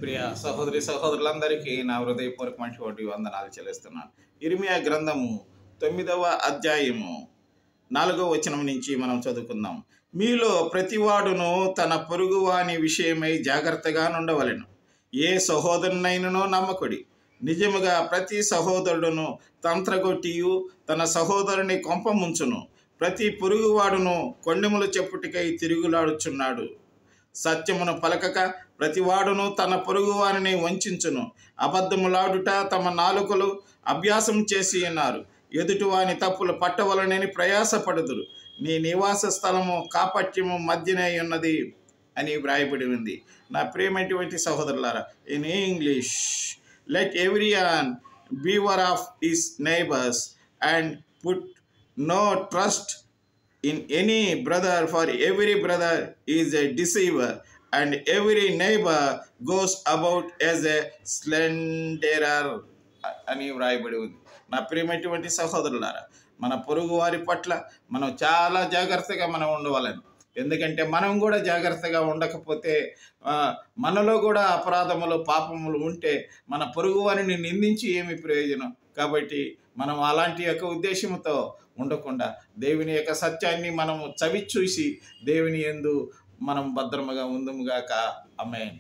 ప్రియ సహోదరి సహోదరులందరికీ నా హృదయపూర్వకమైనటువంటి వందనాలు చెల్లిస్తున్నాను. ఇర్మియా గ్రంథము 9వ అధ్యాయము 4వ వచనం నుంచి మనం చదువుకుందాం. మీలో ప్రతివాడును తన పొరుగువాని విషయమై జాగ్రత్తగా నుండవలెను. ఏ సహోదరునైనను నమ్మకుడి. నిజముగా ప్రతి సహోదరుడును తంత్రగొట్టియు తన సహోదరుని కొంపముంచును. ప్రతి పొరుగువాడును కొండెములు చెప్పుటికై తిరుగులాడుచున్నాడు. సత్యమును పలకక ప్రతివాడును తన పొరుగువారిని వంచును. అబద్ధములాడుట తమ నాలుకలు అభ్యాసం చేసి ఉన్నారు. ఎదుటివాని తప్పులు పట్టవలనని ప్రయాసపడుదురు. నీ నివాస స్థలము కాపట్యము మధ్యనే ఉన్నది అని వ్రాయబడి ఉంది. నా ప్రియమైనటువంటి సహోదరులారా, in English, let everyone beware of his neighbours and put no trust in any brother, for every brother is a deceiver and every neighbor goes about as a slanderer అని వ్రాయబడి ఉంది. నా ప్రియమైనటువంటి సహోదరులారా, మన పొరుగు వారి పట్ల మనం చాలా జాగ్రత్తగా మనం ఉండవాలని. ఎందుకంటే మనం కూడా జాగ్రత్తగా ఉండకపోతే మనలో కూడా అపరాధములు పాపములు ఉంటే మన పొరుగు వారిని నిందించి ఏమి ప్రయోజనం? కాబట్టి మనం అలాంటి యొక్క ఉద్దేశంతో ఉండకుండా దేవుని యొక్క సత్యాన్ని మనము చవి చూసి దేవుని యందు మనం భద్రముగా ఉందుముగాక. ఆమేన్.